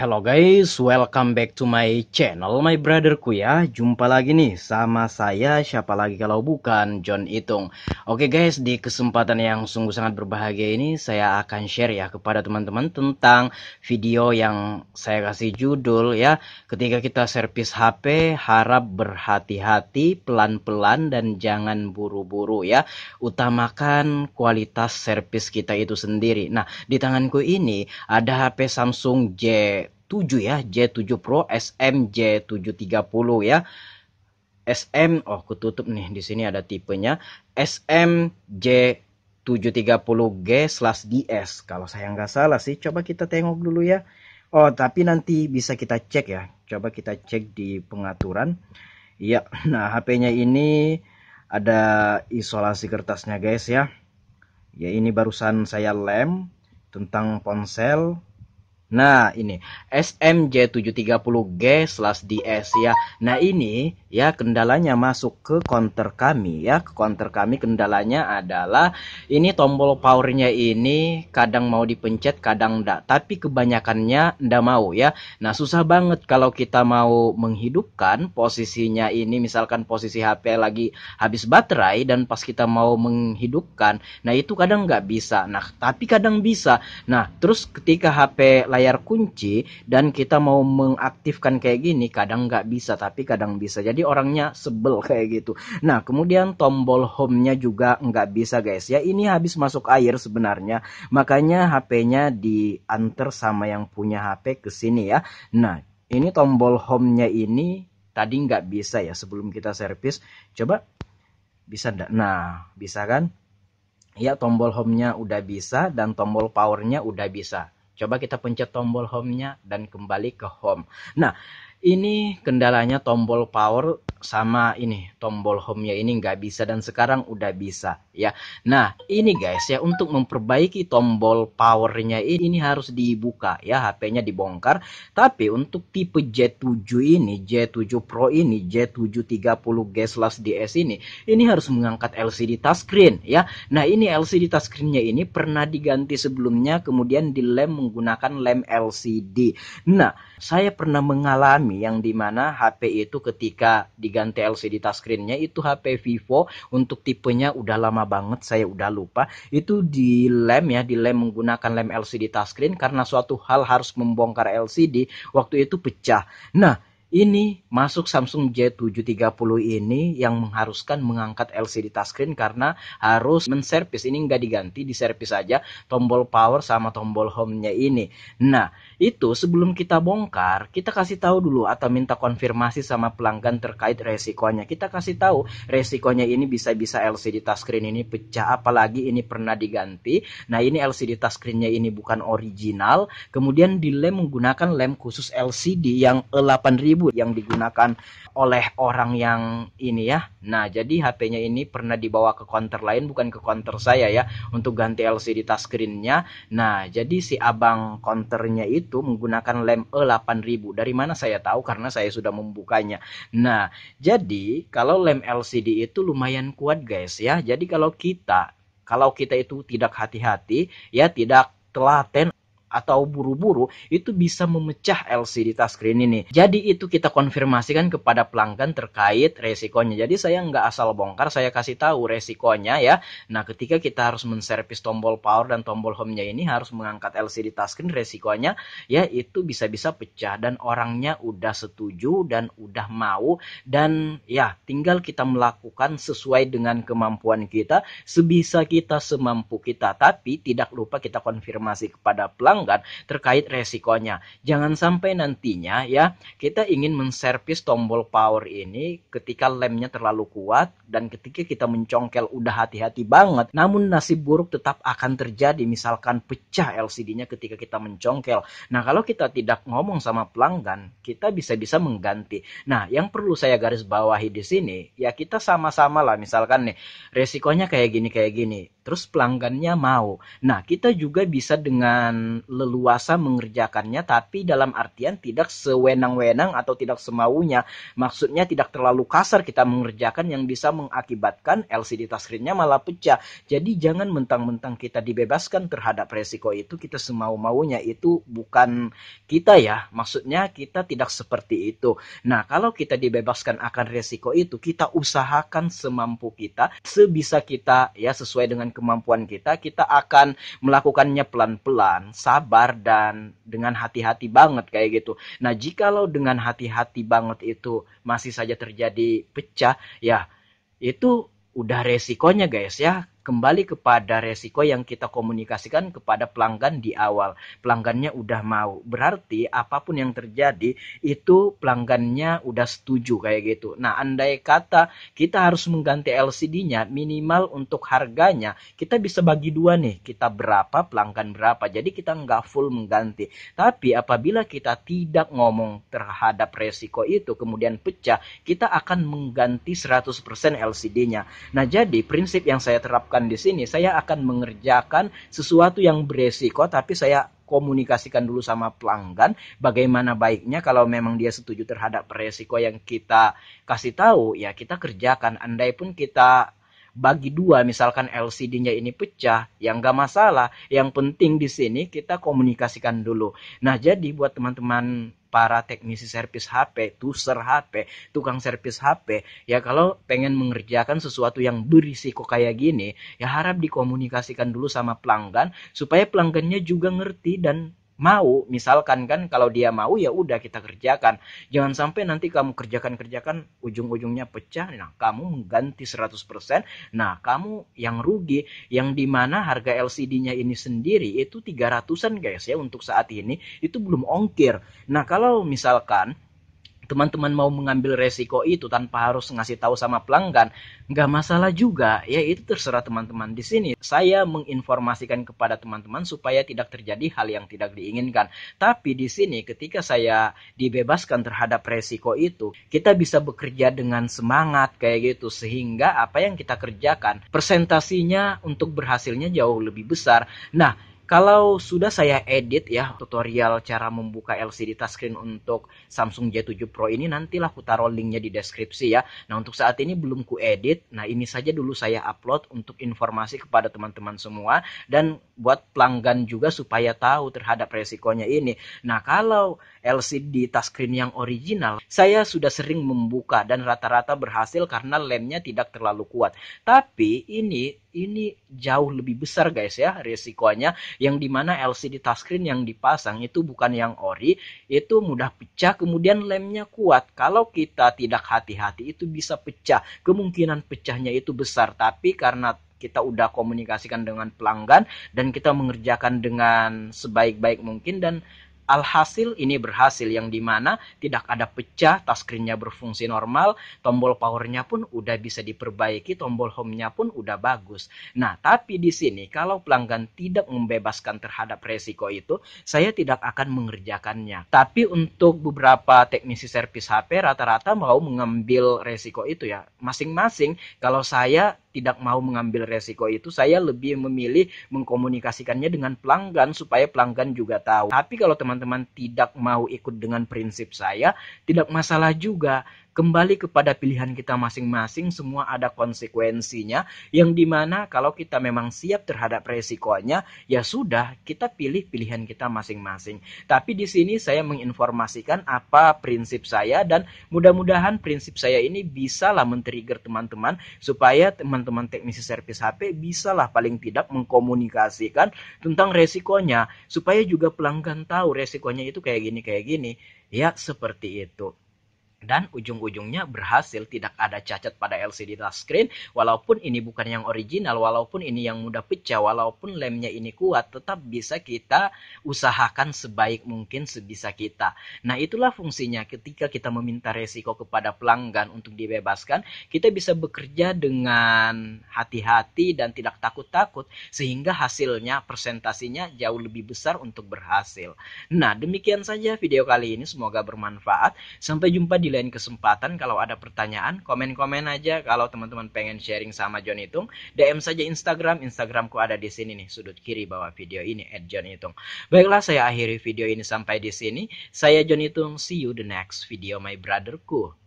Hello guys, welcome back to my channel, my brotherku ya. Jumpa lagi nih sama saya, siapa lagi kalau bukan John Itung. Oke guys, di kesempatan yang sungguh sangat berbahagia ini saya akan share ya kepada teman-teman tentang video yang saya kasih judul ya. Ketika kita servis HP, harap berhati-hati, pelan-pelan dan jangan buru-buru ya. Utamakan kualitas servis kita itu sendiri. Nah, di tanganku ini ada HP Samsung J7 ya, J7 Pro SM J730 ya. SM, oh kututup nih, di sini ada tipenya SM J730G/DS. Kalau saya nggak salah sih, coba kita tengok dulu ya. Oh, tapi nanti bisa kita cek ya. Coba kita cek di pengaturan. Iya, nah HP-nya ini ada isolasi kertasnya guys ya. Ya ini barusan saya lem tentang ponsel. Nah ini SMJ730G/DS ya. Nah ini ya kendalanya masuk ke counter kami ya. Ke counter kami kendalanya adalah ini tombol powernya ini kadang mau dipencet kadang enggak. Tapi kebanyakannya enggak mau ya. Nah susah banget kalau kita mau menghidupkan posisinya ini. Misalkan posisi HP lagi habis baterai dan pas kita mau menghidupkan. Nah itu kadang nggak bisa. Nah tapi kadang bisa. Nah terus ketika HP layar kunci dan kita mau mengaktifkan kayak gini kadang nggak bisa tapi kadang bisa, jadi orangnya sebel kayak gitu. Nah kemudian tombol home-nya juga nggak bisa guys ya, ini habis masuk air sebenarnya, makanya HP-nya diantar sama yang punya HP ke sini ya. Nah ini tombol home-nya ini tadi nggak bisa ya sebelum kita servis, coba bisa enggak? Nah bisa kan ya, tombol home-nya udah bisa dan tombol power-nya udah bisa. Coba kita pencet tombol home-nya dan kembali ke home. Nah, ini kendalanya tombol power sama ini tombol home-nya ini nggak bisa dan sekarang udah bisa ya. Nah, ini guys ya, untuk memperbaiki tombol powernya ini harus dibuka ya, HP-nya dibongkar. Tapi untuk tipe J7 ini, J7 Pro ini, J730G/DS ini harus mengangkat LCD touchscreen ya. Nah, ini LCD touchscreen-nya ini pernah diganti sebelumnya, kemudian dilem menggunakan lem LCD. Nah, saya pernah mengalami yang dimana HP itu ketika diganti LCD touchscreen-nya itu HP Vivo untuk tipenya udah lama banget, saya udah lupa. Itu dilem ya, dilem menggunakan lem LCD touchscreen karena suatu hal harus membongkar LCD, waktu itu pecah. Nah, ini masuk Samsung J730 ini yang mengharuskan mengangkat LCD touchscreen karena harus menservis. Ini nggak diganti, diservis aja tombol power sama tombol home-nya ini. Nah, itu sebelum kita bongkar, kita kasih tahu dulu atau minta konfirmasi sama pelanggan terkait resikonya. Kita kasih tahu resikonya ini bisa-bisa LCD touchscreen ini pecah, apalagi ini pernah diganti. Nah, ini LCD touchscreen-nya ini bukan original, kemudian dilem menggunakan lem khusus LCD yang E8000 yang digunakan oleh orang yang ini ya. Nah, jadi HP-nya ini pernah dibawa ke counter lain, bukan ke counter saya ya, untuk ganti LCD touchscreen-nya. Nah, jadi si abang counternya itu menggunakan lem E8000. Dari mana saya tahu? Karena saya sudah membukanya. Nah, jadi kalau lem LCD itu lumayan kuat guys ya. Jadi kalau kita itu tidak hati-hati ya, tidak telaten atau buru-buru, itu bisa memecah LCD touchscreen ini. Jadi itu kita konfirmasikan kepada pelanggan terkait resikonya. Jadi saya nggak asal bongkar, saya kasih tahu resikonya ya. Nah ketika kita harus menservis tombol power dan tombol home-nya ini harus mengangkat LCD touchscreen, resikonya ya itu bisa-bisa pecah dan orangnya udah setuju dan udah mau, dan ya tinggal kita melakukan sesuai dengan kemampuan kita, sebisa kita, semampu kita. Tapi tidak lupa kita konfirmasi kepada pelanggan terkait resikonya. Jangan sampai nantinya ya kita ingin menservis tombol power ini ketika lemnya terlalu kuat dan ketika kita mencongkel udah hati-hati banget, namun nasib buruk tetap akan terjadi, misalkan pecah LCD-nya ketika kita mencongkel. Nah kalau kita tidak ngomong sama pelanggan, kita bisa-bisa mengganti. Nah yang perlu saya garis bawahi di sini ya, kita sama-sama lah, misalkan nih resikonya kayak gini terus pelanggannya mau. Nah kita juga bisa dengan leluasa mengerjakannya, tapi dalam artian tidak sewenang-wenang atau tidak semaunya. Maksudnya tidak terlalu kasar kita mengerjakan yang bisa mengakibatkan LCD touchscreen-nya malah pecah. Jadi jangan mentang-mentang kita dibebaskan terhadap resiko itu, kita semau-maunya. Itu bukan kita ya, maksudnya kita tidak seperti itu. Nah, kalau kita dibebaskan akan resiko itu, kita usahakan semampu kita, sebisa kita ya, sesuai dengan kemampuan kita akan melakukannya pelan-pelan, sabar, dan dengan hati-hati banget kayak gitu. Nah, jikalau dengan hati-hati banget itu masih saja terjadi pecah, ya itu udah resikonya guys ya. Kembali kepada resiko yang kita komunikasikan kepada pelanggan di awal. Pelanggannya udah mau. Berarti apapun yang terjadi itu pelanggannya udah setuju kayak gitu. Nah, andai kata kita harus mengganti LCD-nya minimal untuk harganya, kita bisa bagi dua nih. Kita berapa, pelanggan berapa. Jadi kita nggak full mengganti. Tapi apabila kita tidak ngomong terhadap resiko itu kemudian pecah, kita akan mengganti 100% LCD-nya. Nah, jadi prinsip yang saya terapkan di sini, saya akan mengerjakan sesuatu yang beresiko, tapi saya komunikasikan dulu sama pelanggan bagaimana baiknya. Kalau memang dia setuju terhadap resiko yang kita kasih tahu, ya kita kerjakan. Andai pun kita bagi dua, misalkan LCD-nya ini pecah, ya nggak masalah. Yang penting di sini kita komunikasikan dulu. Nah, jadi buat teman-teman para teknisi servis HP, tuser HP, tukang servis HP, ya kalau pengen mengerjakan sesuatu yang berisiko kayak gini, ya harap dikomunikasikan dulu sama pelanggan supaya pelanggannya juga ngerti dan mau. Misalkan kan kalau dia mau ya udah kita kerjakan. Jangan sampai nanti kamu kerjakan ujung-ujungnya pecah, nah kamu mengganti 100%, nah kamu yang rugi, yang dimana harga LCD-nya ini sendiri itu 300-an guys ya untuk saat ini, itu belum ongkir. Nah, kalau misalkan teman-teman mau mengambil resiko itu tanpa harus ngasih tahu sama pelanggan, nggak masalah juga ya, itu terserah teman-teman. Di sini saya menginformasikan kepada teman-teman supaya tidak terjadi hal yang tidak diinginkan. Tapi di sini ketika saya dibebaskan terhadap resiko itu, kita bisa bekerja dengan semangat kayak gitu, sehingga apa yang kita kerjakan persentasinya untuk berhasilnya jauh lebih besar. Nah, kalau sudah saya edit ya tutorial cara membuka LCD touchscreen untuk Samsung J7 Pro ini, nantilah aku taruh linknya di deskripsi ya. Nah, untuk saat ini belum ku edit. Nah, ini saja dulu saya upload untuk informasi kepada teman-teman semua dan buat pelanggan juga supaya tahu terhadap resikonya ini. Nah, kalau LCD touchscreen yang original, saya sudah sering membuka dan rata-rata berhasil karena lemnya tidak terlalu kuat. Tapi ini jauh lebih besar guys ya resikonya, yang dimana LCD touchscreen yang dipasang itu bukan yang ori, itu mudah pecah, kemudian lemnya kuat. Kalau kita tidak hati-hati itu bisa pecah, kemungkinan pecahnya itu besar. Tapi karena kita udah komunikasikan dengan pelanggan dan kita mengerjakan dengan sebaik-baik mungkin, dan alhasil ini berhasil, yang dimana tidak ada pecah, touchscreen-nya berfungsi normal, tombol powernya pun udah bisa diperbaiki, tombol home-nya pun udah bagus. Nah, tapi di sini kalau pelanggan tidak membebaskan terhadap resiko itu, saya tidak akan mengerjakannya. Tapi untuk beberapa teknisi servis HP rata-rata mau mengambil resiko itu ya, masing-masing. Kalau saya tidak mau mengambil resiko itu, saya lebih memilih mengkomunikasikannya dengan pelanggan supaya pelanggan juga tahu. Tapi kalau teman-teman tidak mau ikut dengan prinsip saya, tidak masalah juga. Kembali kepada pilihan kita masing-masing, semua ada konsekuensinya, yang dimana kalau kita memang siap terhadap resikonya, ya sudah, kita pilih pilihan kita masing-masing. Tapi di sini saya menginformasikan apa prinsip saya, dan mudah-mudahan prinsip saya ini bisalah men-trigger teman-teman, supaya teman-teman teknisi servis HP bisalah paling tidak mengkomunikasikan tentang resikonya, supaya juga pelanggan tahu resikonya itu kayak gini. Ya, seperti itu. Dan ujung-ujungnya berhasil, tidak ada cacat pada LCD touchscreen. Walaupun ini bukan yang original, walaupun ini yang mudah pecah, walaupun lemnya ini kuat, tetap bisa kita usahakan sebaik mungkin sebisa kita. Nah, itulah fungsinya ketika kita meminta resiko kepada pelanggan untuk dibebaskan, kita bisa bekerja dengan hati-hati dan tidak takut-takut, sehingga hasilnya, persentasinya jauh lebih besar untuk berhasil. Nah, demikian saja video kali ini, semoga bermanfaat. Sampai jumpa di lain kesempatan kalau ada pertanyaan, komen-komen aja. Kalau teman-teman pengen sharing sama John Hitung, DM saja Instagramku ada di sini nih, sudut kiri bawah video ini @John Hitung. Baiklah, saya akhiri video ini sampai di sini. Saya John Hitung, see you the next video my brotherku.